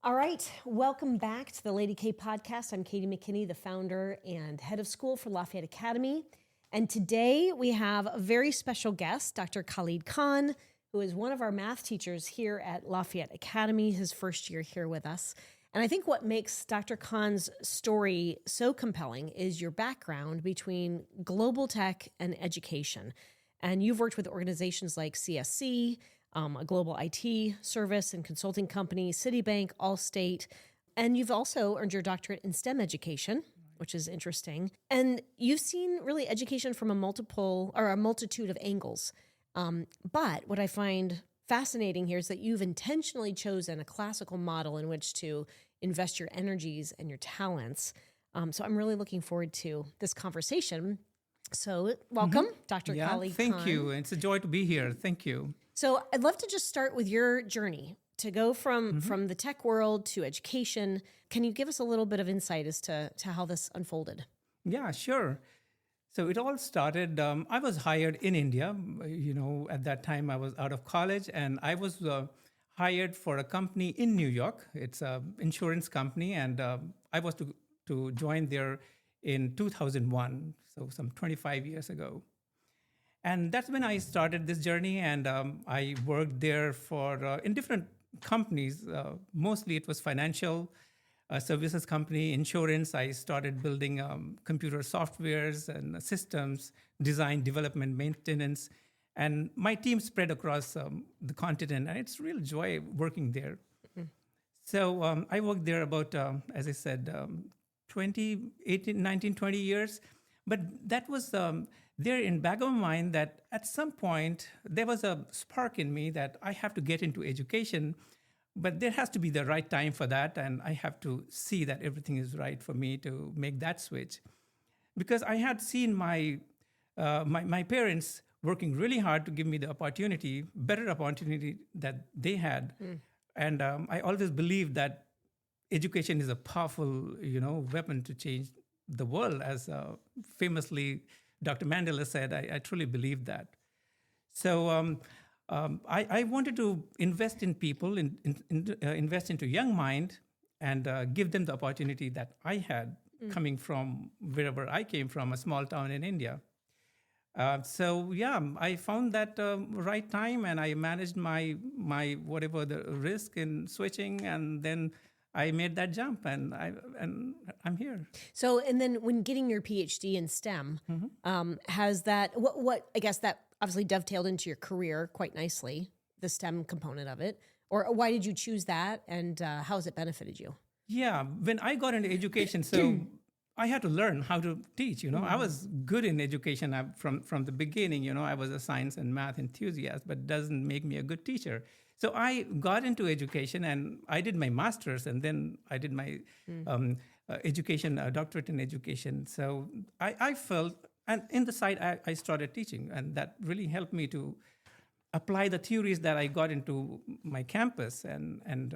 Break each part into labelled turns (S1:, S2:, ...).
S1: All right, welcome back to the Lady K podcast. I'm Katie McKinney, the founder and head of school for Lafayette Academy. And today we have a very special guest, Dr. Khalid Khan, who is one of our math teachers here at Lafayette Academy, his first year here with us. And I think what makes Dr. Khan's story so compelling is your background between global tech and education. And you've worked with organizations like CSC, a global IT service and consulting company, Citibank, Allstate, and you've also earned your doctorate in STEM education, which is interesting. And you've seen really education from a multitude of angles. But what I find fascinating here is that you've intentionally chosen a classical model in which to invest your energies and your talents. So I'm really looking forward to this conversation. So welcome, Dr. Khalid Khan.
S2: Thank you. It's a joy to be here. Thank you.
S1: So I'd love to just start with your journey to go from the tech world to education. Can you give us a little bit of insight as to how this unfolded?
S2: Yeah, sure. So it all started, I was hired in India. At that time I was out of college and I was hired for a company in New York. It's an insurance company and I was to join there in 2001, so some 25 years ago. And that's when I started this journey, and I worked there in different companies. Mostly it was financial services company, insurance. I started building computer softwares and systems, design, development, maintenance. And my team spread across the continent, and it's real joy working there. Mm-hmm. So I worked there about, as I said, 19, 20 years. But that was there in back of my mind that at some point there was a spark in me that I have to get into education, but there has to be the right time for that, and I have to see that everything is right for me to make that switch. Because I had seen my parents working really hard to give me the better opportunity that they had. And I always believed that education is a powerful, weapon to change the world, as famously Dr. Mandela said. I truly believe that. So I wanted to invest in people, invest into young mind, and give them the opportunity that I had coming from wherever I came from, a small town in India. I found that right time, and I managed my whatever the risk in switching, and then I made that jump, and I'm here.
S1: So, and then when getting your PhD in STEM, has that what I guess that obviously dovetailed into your career quite nicely, the STEM component of it, or why did you choose that, and how has it benefited you?
S2: Yeah, when I got into education, so I had to learn how to teach. I was good in education from the beginning. I was a science and math enthusiast, but doesn't make me a good teacher. So I got into education and I did my master's, and then I did my doctorate in education. So I felt, and in the side, I started teaching, and that really helped me to apply the theories that I got into my campus, and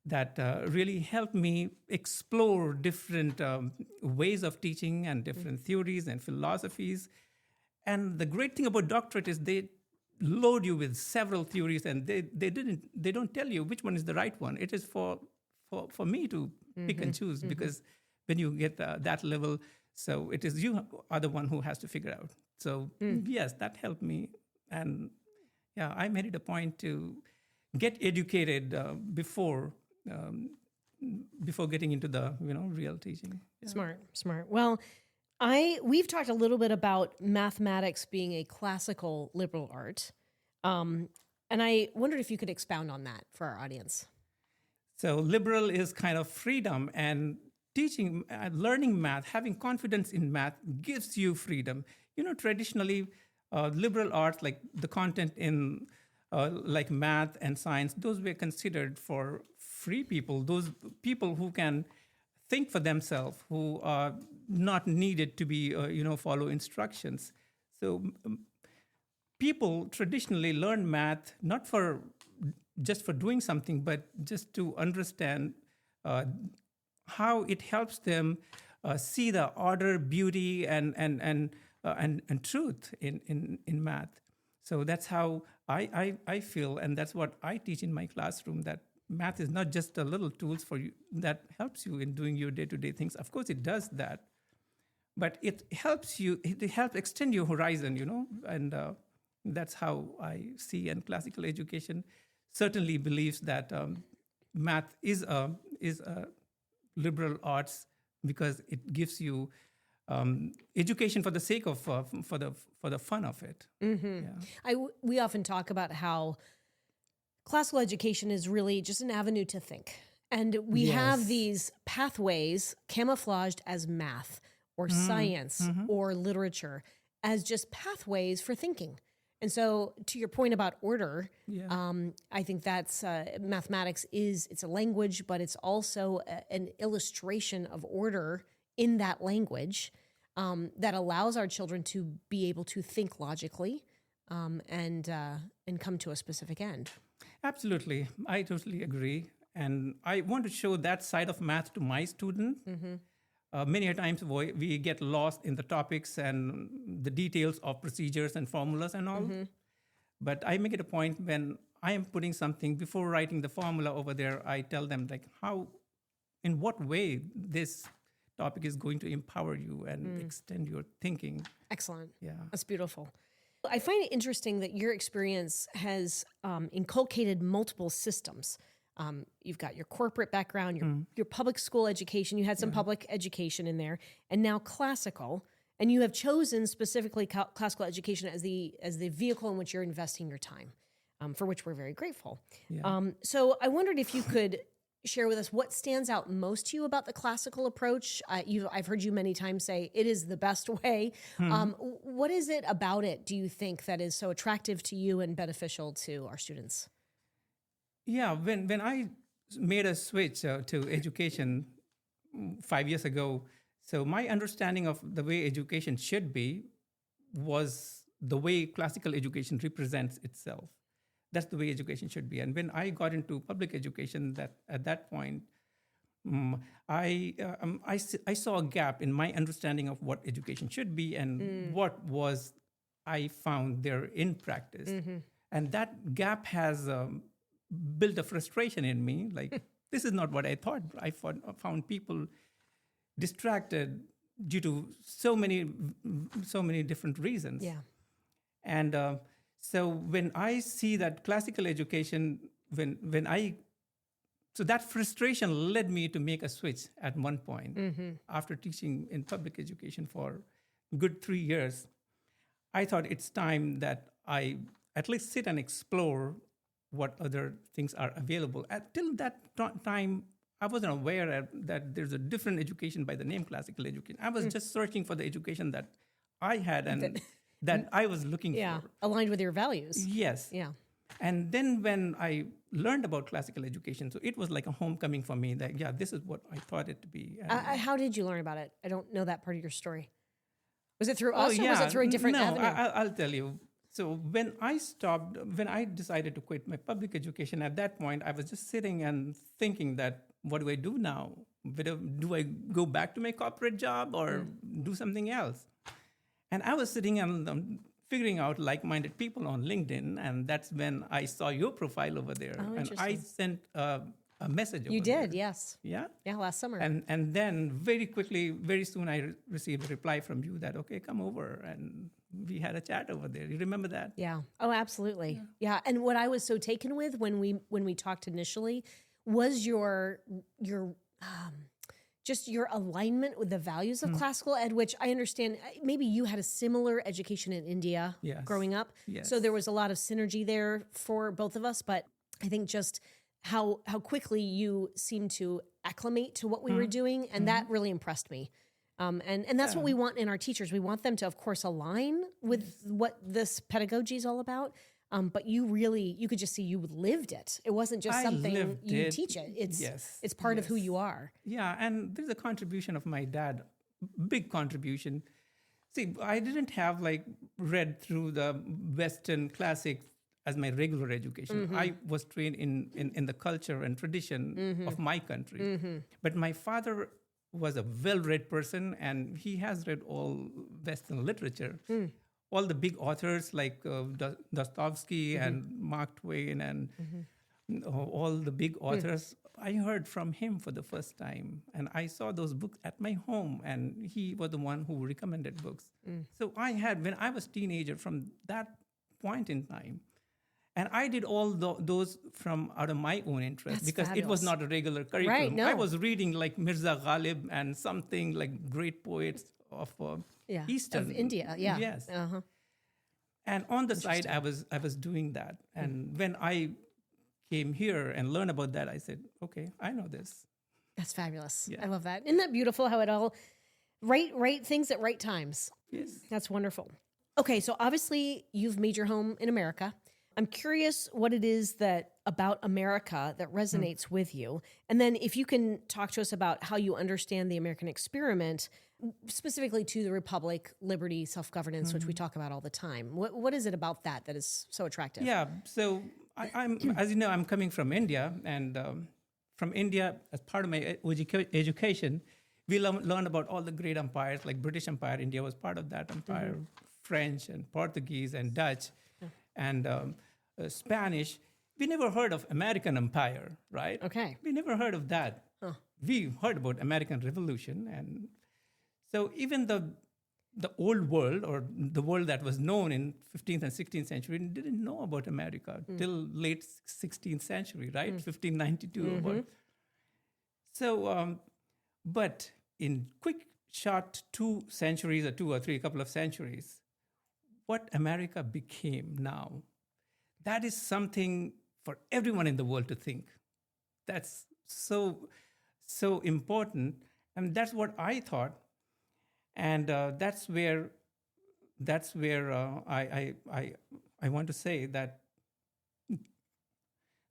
S2: that really helped me explore different ways of teaching and different theories and philosophies. And the great thing about doctorate is they load you with several theories, and they don't tell you which one is the right one. It is for me to pick and choose, because when you get that level, so it is you are the one who has to figure out. So yes, that helped me, and yeah, I made it a point to get educated before getting into the real teaching. Yeah.
S1: Smart. Well, we've talked a little bit about mathematics being a classical liberal art, and I wondered if you could expound on that for our audience.
S2: So liberal is kind of freedom, and teaching, learning math, having confidence in math gives you freedom. Traditionally, liberal arts, like the content in like math and science, those were considered for free people, those people who can think for themselves, who are not needed to be, follow instructions. So people traditionally learn math not just for doing something, but just to understand how it helps them see the order, beauty, and truth in math. So that's how I feel, and that's what I teach in my classroom, that math is not just a little tools for you that helps you in doing your day-to-day things. Of course, it does that, but it helps you. It helps extend your horizon, and that's how I see. And classical education certainly believes that math is a liberal arts because it gives you education for the sake of for the fun of it. Yeah.
S1: We often talk about how classical education is really just an avenue to think. And we have these pathways camouflaged as math or science or literature as just pathways for thinking. And so to your point about order, I think that's mathematics it's a language, but it's also an illustration of order in that language that allows our children to be able to think logically and come to a specific end.
S2: Absolutely. I totally agree. And I want to show that side of math to my student. Many a times we get lost in the topics and the details of procedures and formulas and all. But I make it a point when I am putting something before writing the formula over there, I tell them like in what way this topic is going to empower you and extend your thinking.
S1: Excellent.
S2: Yeah.
S1: That's beautiful. I find it interesting that your experience has inculcated multiple systems. You've got your corporate background, your public school education. You had some public education in there, and now classical. And you have chosen specifically classical education as the vehicle in which you're investing your time, for which we're very grateful.
S2: Yeah.
S1: So I wondered if you could share with us what stands out most to you about the classical approach. I've heard you many times say it is the best way. What is it about it, do you think, that is so attractive to you and beneficial to our students?
S2: Yeah, when I made a switch to education 5 years ago, so my understanding of the way education should be was the way classical education represents itself. That's the way education should be. And when I got into public education, at that point, I saw a gap in my understanding of what education should be and what was I found there in practice. And that gap has built a frustration in me. Like, this is not what I thought. I found people distracted due to so many different reasons.
S1: Yeah.
S2: And so when I see that classical education, so that frustration led me to make a switch at one point. After teaching in public education for a good 3 years, I thought it's time that I at least sit and explore what other things are available. Till that time, I wasn't aware that there's a different education by the name classical education. I was just searching for the education that I had and that I was looking for.
S1: Aligned with your values.
S2: Yes.
S1: Yeah.
S2: And then when I learned about classical education, so it was like a homecoming for me that, this is what I thought it to be.
S1: How did you learn about it? I don't know that part of your story. Was it through us or was it through a different avenue?
S2: I'll tell you. So when I decided to quit my public education, at that point, I was just sitting and thinking that, what do I do now? Do I go back to my corporate job or do something else? And I was sitting and figuring out like-minded people on LinkedIn, and that's when I saw your profile over there. And I sent a message over there.
S1: You did, yes.
S2: Yeah?
S1: Yeah, last summer.
S2: And then very soon I received a reply from you that, okay, come over. And we had a chat over there. You remember that?
S1: Yeah. Oh, absolutely. Yeah. And what I was so taken with when we talked initially was your just your alignment with the values of classical ed, which I understand maybe you had a similar education in India growing up.
S2: Yes.
S1: So there was a lot of synergy there for both of us. But I think just how quickly you seemed to acclimate to what we were doing. And that really impressed me. And that's what we want in our teachers. We want them to, of course, align with what this pedagogy is all about. But you could just see you lived it. It wasn't just something you teach it. It's part of who you are.
S2: Yeah, and there's a contribution of my dad, big contribution. See, I didn't have read through the Western classics as my regular education. I was trained in the culture and tradition of my country. But my father was a well-read person, and he has read all Western literature. All the big authors like Dostoevsky and Mark Twain and all the big authors. I heard from him for the first time, and I saw those books at my home, and he was the one who recommended books. So I had, when I was teenager, from that point in time, and I did all those from out of my own interest,
S1: That's
S2: because it was
S1: fabulous.
S2: not a regular curriculum.
S1: Right, no.
S2: I was reading like Mirza Ghalib and something like great poets of Eastern
S1: of India. Yeah.
S2: Yes.
S1: Uh-huh.
S2: And on the side, I was doing that. And when I came here and learned about that, I said, okay, I know this.
S1: That's fabulous.
S2: Yeah.
S1: I love that. Isn't that beautiful how it all right things at right times?
S2: Yes.
S1: That's wonderful. Okay, so obviously you've made your home in America. I'm curious what it is that about America that resonates with you. And then if you can talk to us about how you understand the American experiment, specifically to the republic, liberty, self-governance, which we talk about all the time. What is it about that that is so attractive?
S2: Yeah. So I'm, as you know, I'm coming from India, and from India, as part of my education, we learned about all the great empires, like British Empire. India was part of that empire, French and Portuguese and Dutch, and Spanish. We never heard of American Empire, right?
S1: Okay.
S2: We never heard of that. We heard about American Revolution, and so even the old world, or the world that was known in 15th and 16th century, didn't know about America till late 16th century, right? 1592. About. So, but in quick, short 2 centuries or 2 or 3, couple of centuries, what America became now, that is something for everyone in the world to think. That's so important, and that's what I thought. And that's where I want to say that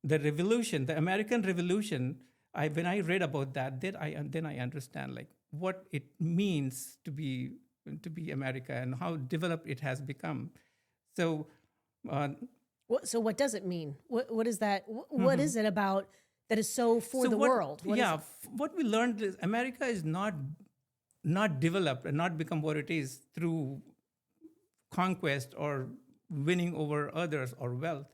S2: the revolution, the American Revolution, when I read about that, then I understand like what it means to be America and how developed it has become. So,
S1: So what does it mean? What is that? What is it about that is so for the world?
S2: What we learned is America is not developed and not become what it is through conquest or winning over others or wealth.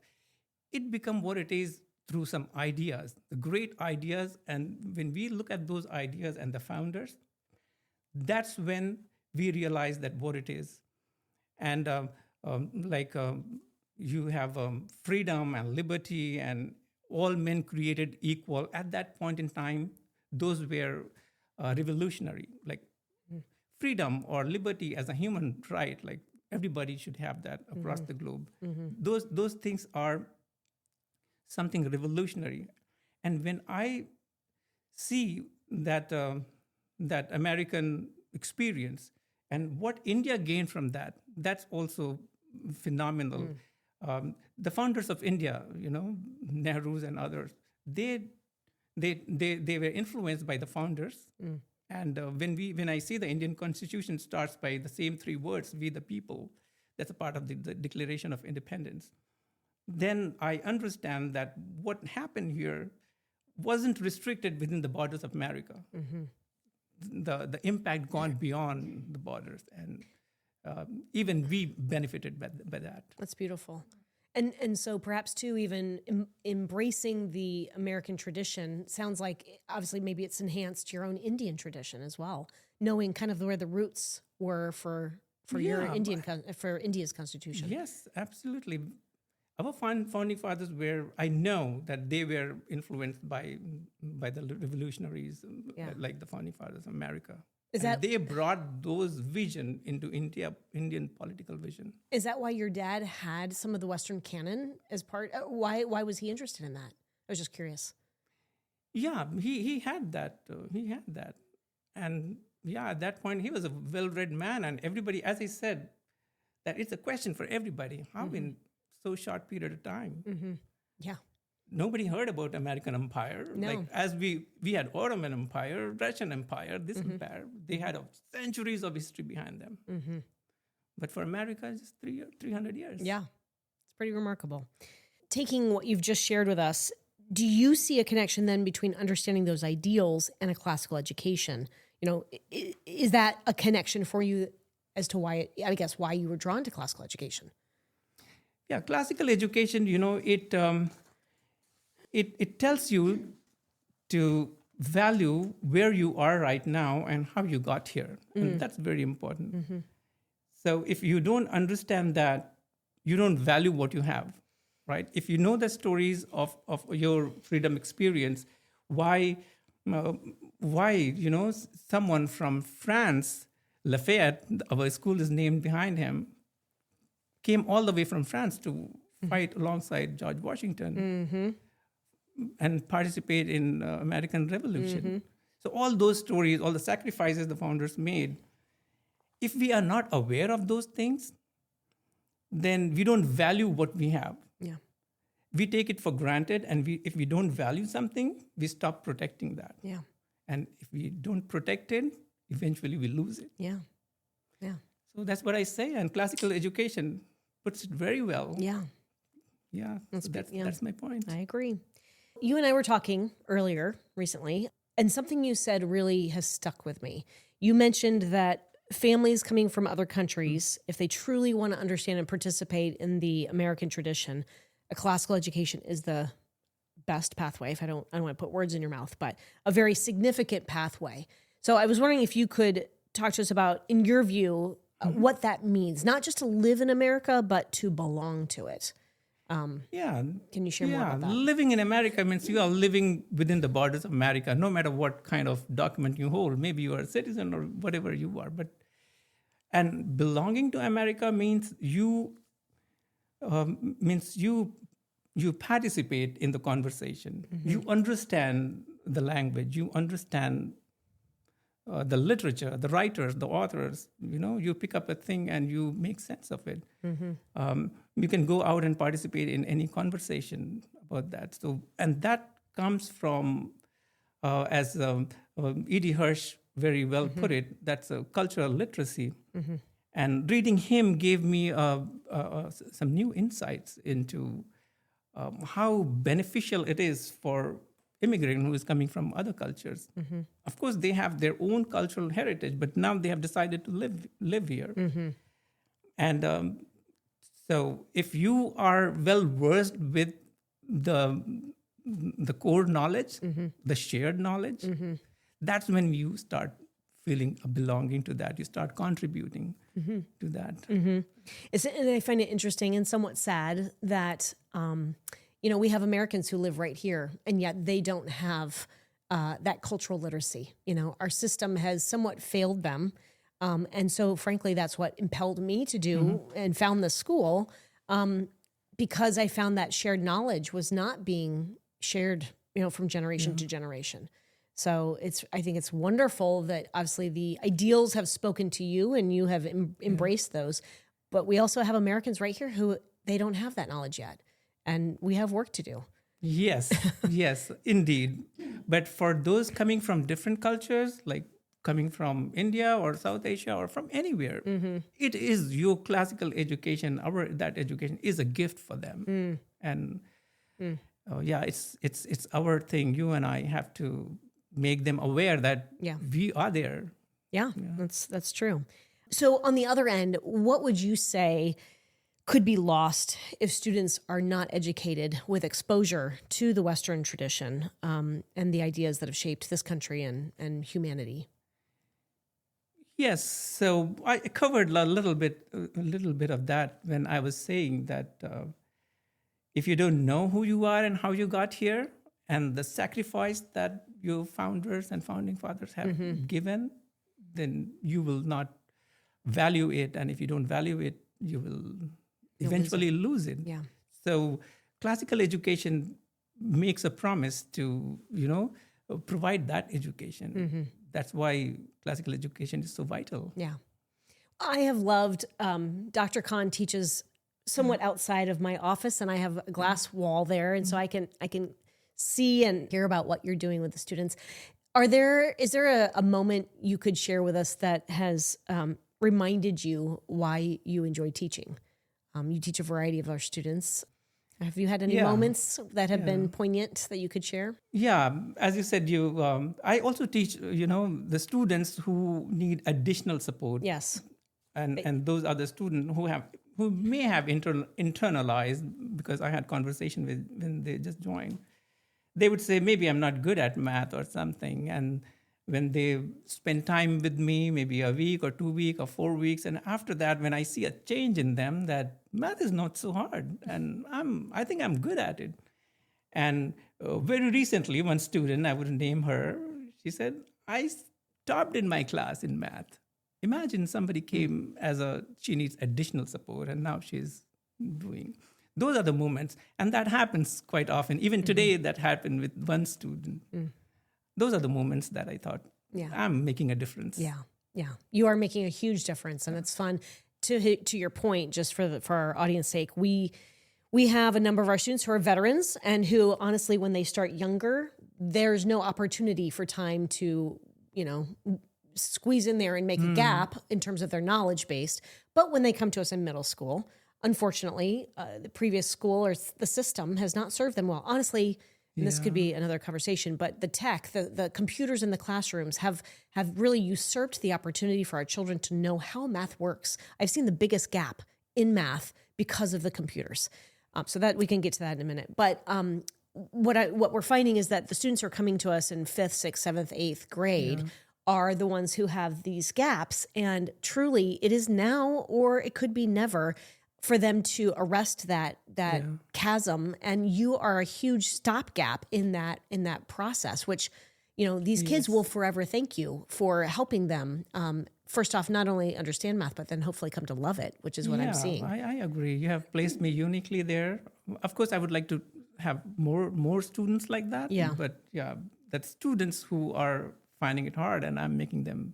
S2: It become what it is through some ideas, the great ideas. And when we look at those ideas and the founders, that's when we realize that what it is. And you have freedom and liberty, and all men created equal. At that point in time, those were revolutionary, like freedom or liberty as a human right, like everybody should have that across the globe. Those things are something revolutionary. And when I see that that American experience and what India gained from that, that's also phenomenal. The founders of India, Nehru's and others, they were influenced by the founders. And when I see the Indian Constitution starts by the same 3 words, "We the people," that's a part of the Declaration of Independence, then I understand that what happened here wasn't restricted within the borders of America. The impact gone beyond the borders, and even we benefited by that.
S1: That's beautiful. And so perhaps too, even embracing the American tradition sounds like obviously maybe it's enhanced your own Indian tradition as well, knowing kind of where the roots were for your for India's constitution.
S2: Yes, absolutely. Our founding fathers I know that they were influenced by the revolutionaries, like the founding fathers of America. They brought those vision into Indian political vision. Is
S1: that why your dad had some of the Western canon as part? Why was he interested in that? I was just curious.
S2: Yeah, he had that. And at that point, he was a well-read man, and everybody, as I said, that it's a question for everybody. How in so short period of time?
S1: Yeah.
S2: Nobody heard about American Empire.
S1: No.
S2: Like as we had Ottoman Empire, Russian Empire, this empire, they had centuries of history behind them. But for America, it's just 300 years.
S1: Yeah, it's pretty remarkable. Taking what you've just shared with us, do you see a connection then between understanding those ideals and a classical education? Is that a connection for you as to why you were drawn to classical education?
S2: Yeah, classical education, it tells you to value where you are right now and how you got here. And that's very important. So if you don't understand that, you don't value what you have, right? If you know the stories of your freedom experience, why, someone from France, Lafayette, our school is named behind him, came all the way from France to fight alongside George Washington and participate in American Revolution. So all those stories, all the sacrifices the founders made, if we are not aware of those things, then we don't value what we have.
S1: Yeah.
S2: We take it for granted, and if we don't value something, we stop protecting that.
S1: Yeah.
S2: And if we don't protect it, eventually we lose it.
S1: Yeah. Yeah.
S2: So that's what I say, and classical education puts it very well.
S1: Yeah.
S2: Yeah, that's my point.
S1: I agree. You and I were talking earlier recently, and something you said really has stuck with me. You mentioned that families coming from other countries, if they truly want to understand and participate in the American tradition, a classical education is the best pathway. If I don't want to put words in your mouth, but a very significant pathway. So I was wondering if you could talk to us about, in your view, what that means, not just to live in America, but to belong to it. Can you share more about that?
S2: Living in America means you are living within the borders of America, no matter what kind of document you hold. Maybe you are a citizen or whatever you are. And belonging to America means you participate in the conversation. You understand the language. You understand the literature, the writers, the authors. You pick up a thing and you make sense of it. You can go out and participate in any conversation about that. So, and that comes from, as E.D. Hirsch very well put it, that's a cultural literacy. And reading him gave me some new insights into how beneficial it is for immigrant who is coming from other cultures. Of course, they have their own cultural heritage, but now they have decided to live here. And so if you are well versed with the core knowledge, the shared knowledge, that's when you start feeling a belonging to that. You start contributing to that.
S1: And I find it interesting and somewhat sad that we have Americans who live right here, and yet they don't have that cultural literacy. Our system has somewhat failed them. And so, frankly, that's what impelled me to do and found the school, because I found that shared knowledge was not being shared, from generation to generation. So I think it's wonderful that obviously the ideals have spoken to you and you have embraced those, but we also have Americans right here who they don't have that knowledge yet. And we have work to do.
S2: Yes, yes, indeed. But for those coming from different cultures, like coming from India or South Asia or from anywhere, it is your classical education. That education is a gift for them. And it's our thing. You and I have to make them aware that we are there.
S1: Yeah, that's true. So on the other end, what would you say could be lost if students are not educated with exposure to the Western tradition and the ideas that have shaped this country and humanity?
S2: Yes, so I covered a little bit of that when I was saying that if you don't know who you are and how you got here and the sacrifice that your founders and founding fathers have given, then you will not value it. And if you don't value it, you will eventually lose it.
S1: Yeah.
S2: So classical education makes a promise to, provide that education. That's why classical education is so vital.
S1: Yeah. I have loved, Dr. Khan teaches somewhat outside of my office, and I have a glass wall there. And so I can see and hear about what you're doing with the students. Is there a moment you could share with us that has reminded you why you enjoy teaching? You teach a variety of our students. Have you had any moments that have been poignant that you could share? Yeah,
S2: as you said, I also teach, the students who need additional support.
S1: Yes.
S2: And those are the students who may have internalized, because I had conversation with when they just joined. they would say, maybe I'm not good at math or something. And when they spend time with me, maybe a week or 2 weeks or 4 weeks, and after that, when I see a change in them, that math is not so hard, and I think I'm good at it. And very recently, one student, I wouldn't name her, she said, I stopped in my class in math. Imagine somebody came she needs additional support, and now she's doing. Those are the moments. And that happens quite often. Even today, that happened with one student. Those are the moments that I thought, I'm making a difference.
S1: Yeah, yeah. You are making a huge difference, and it's fun. To your point, just for our audience sake, we have a number of our students who are veterans and who, honestly, when they start younger, there's no opportunity for time to, squeeze in there and make a gap in terms of their knowledge base. But when they come to us in middle school, unfortunately, the previous school or the system has not served them well. Honestly, and this could be another conversation, but the tech, the computers in the classrooms have really usurped the opportunity for our children to know how math works. I've seen the biggest gap in math because of the computers. So that we can get to that in a minute. But what we're finding is that the students who are coming to us in 5th, 6th, 7th, 8th grade are the ones who have these gaps. And truly, it is now, or it could be never, for them to arrest that chasm. And you are a huge stopgap in that process, which, these kids will forever thank you for helping them. First off, not only understand math, but then hopefully come to love it, which is what I'm seeing.
S2: I agree. You have placed me uniquely there. Of course, I would like to have more students like that.
S1: Yeah.
S2: But that students who are finding it hard, and I'm making them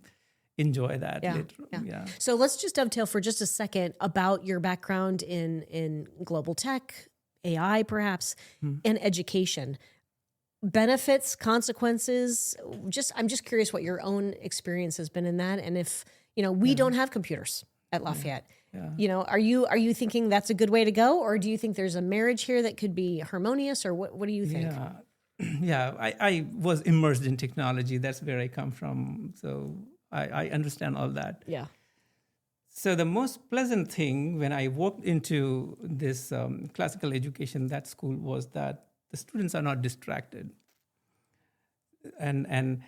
S2: enjoy that later. Yeah.
S1: So let's just dovetail for just a second about your background in global tech, AI perhaps, and education. Benefits, consequences, I'm just curious what your own experience has been in that. And if, we don't have computers at Lafayette, are you thinking that's a good way to go? Or do you think there's a marriage here that could be harmonious, or what do you think?
S2: Yeah, I was immersed in technology. That's where I come from. So I understand all that.
S1: Yeah.
S2: So the most pleasant thing when I walked into this classical education, that school, was that the students are not distracted. And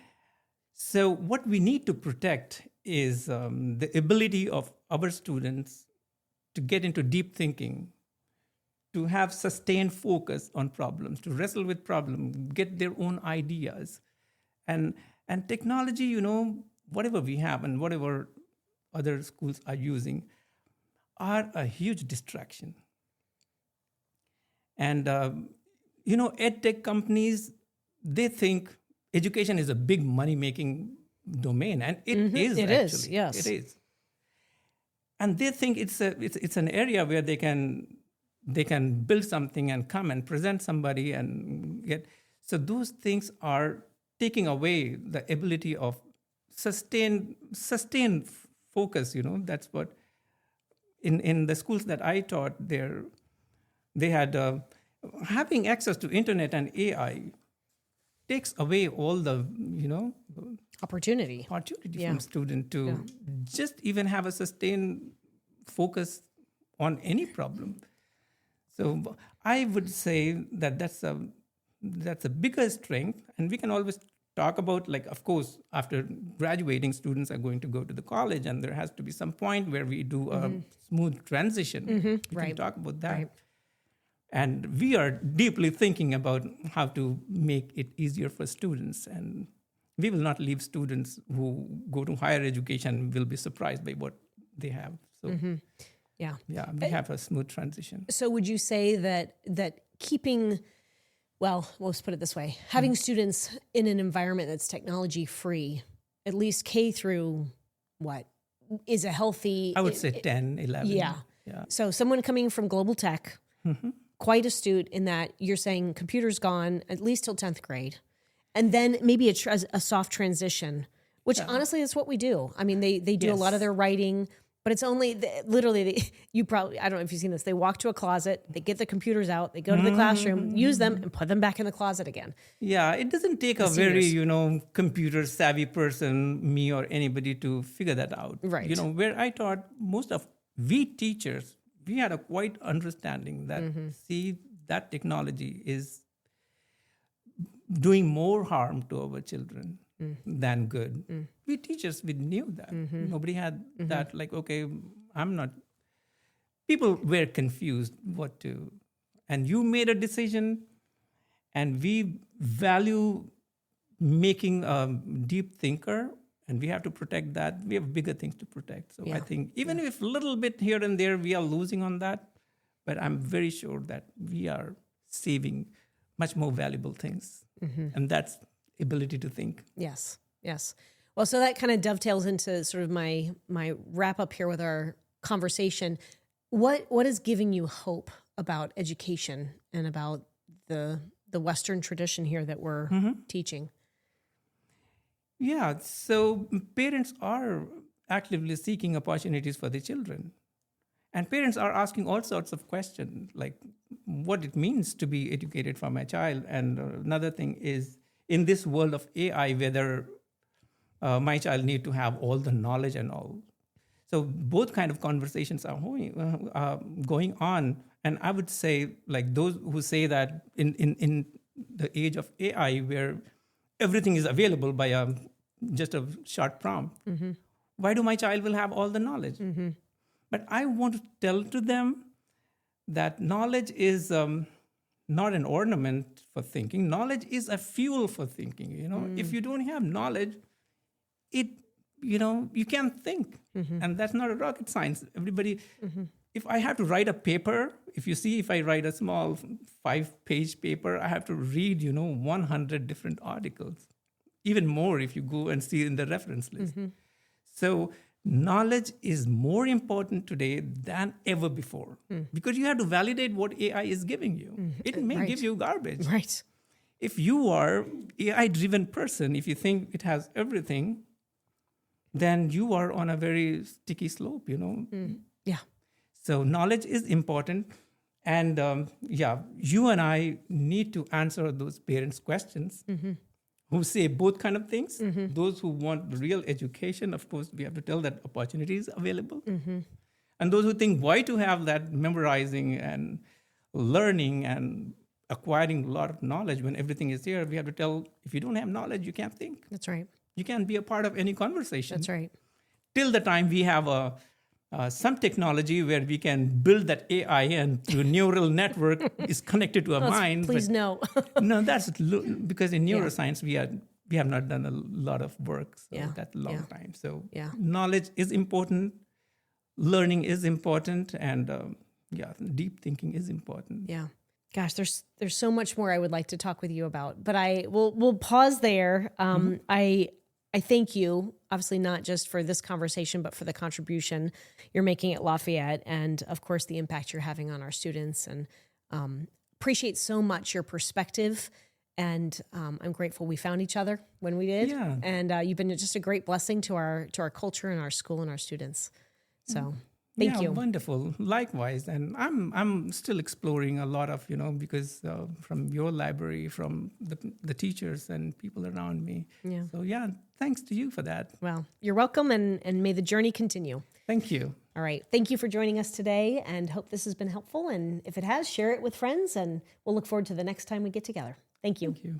S2: so what we need to protect is the ability of our students to get into deep thinking, to have sustained focus on problems, to wrestle with problems, get their own ideas. And technology, whatever we have and whatever other schools are using, are a huge distraction. And, ed tech companies, they think education is a big money-making domain, and it is.
S1: It
S2: actually.
S1: is, yes.
S2: It is. And they think it's an area where they can build something and come and present somebody and get. So those things are taking away the ability of sustained focus. That's what in the schools that I taught there, they had having access to internet and AI takes away all the
S1: opportunity
S2: from student to just even have a sustained focus on any problem. So I would say that that's a bigger strength, and we can always talk about, of course, after graduating, students are going to go to the college, and there has to be some point where we do a smooth transition. We can talk about that. Right. And we are deeply thinking about how to make it easier for students. And we will not leave students who go to higher education will be surprised by what they have. So, we have a smooth transition.
S1: So would you say that keeping, let's put it this way, having students in an environment that's technology free, at least K through what, is a healthy...
S2: I would say 10, 11.
S1: Yeah. So someone coming from global tech, quite astute in that you're saying computers gone at least till 10th grade, and then maybe a soft transition, which honestly is what we do. I mean, they do a lot of their writing, but it's only literally, I don't know if you've seen this, they walk to a closet, they get the computers out, they go to the classroom, use them, and put them back in the closet again.
S2: Yeah, it doesn't take a very, computer savvy person, me or anybody, to figure that out.
S1: Right.
S2: Where I taught, most of we teachers, we had a quite understanding that, see, that technology is doing more harm to our children than good. We teachers, we knew that. Nobody had that, like, okay, I'm not. People were confused what to. And you made a decision, and we value making a deep thinker, and we have to protect that. We have bigger things to protect. So I think even if a little bit here and there we are losing on that, but I'm very sure that we are saving much more valuable things. And that's ability to think.
S1: Yes. Yes. Well, so that kind of dovetails into sort of my wrap up here with our conversation. What is giving you hope about education and about the Western tradition here that we're teaching?
S2: Yeah, so parents are actively seeking opportunities for their children. And parents are asking all sorts of questions, like what it means to be educated for my child. And another thing is, in this world of AI, whether my child need to have all the knowledge and all. So both kind of conversations are going on. And I would say, like those who say that in the age of AI, where everything is available by just a short prompt, why do my child will have all the knowledge? But I want to tell to them that knowledge is not an ornament for thinking. Knowledge is a fuel for thinking. You know, if you don't have knowledge, you can't think, and that's not a rocket science. Everybody, if I have to write a paper, if I write a small 5-page paper, I have to read 100 different articles, even more if you go and see in the reference list. So knowledge is more important today than ever before, because you have to validate what AI is giving you. It may give you garbage.
S1: Right.
S2: If you are AI-driven person, if you think it has everything, then you are on a very sticky slope,
S1: Yeah.
S2: So knowledge is important. And you and I need to answer those parents' questions who say both kind of things. Those who want real education, of course, we have to tell that opportunity is available. And those who think why to have that memorizing and learning and acquiring a lot of knowledge when everything is here, we have to tell, if you don't have knowledge, you can't think.
S1: That's right.
S2: You can't be a part of any conversation.
S1: That's right.
S2: Till the time we have some technology where we can build that AI and through neural network is connected to a mind.
S1: Please no.
S2: No, that's because in neuroscience we have not done a lot of work. So that's a long time. So knowledge is important, learning is important, and deep thinking is important.
S1: Yeah. Gosh, there's so much more I would like to talk with you about, but we'll pause there. I thank you, obviously not just for this conversation, but for the contribution you're making at Lafayette, and of course the impact you're having on our students. And appreciate so much your perspective. And I'm grateful we found each other when we did.
S2: Yeah.
S1: And you've been just a great blessing to our culture and our school and our students. So. Thank you.
S2: Wonderful. Likewise. And I'm still exploring a lot of, because from your library, from the teachers and people around me. Yeah. So thanks to you for that.
S1: Well, you're welcome, and may the journey continue.
S2: Thank you.
S1: All right. Thank you for joining us today, and hope this has been helpful. And if it has, share it with friends, and we'll look forward to the next time we get together. Thank you.
S2: Thank you.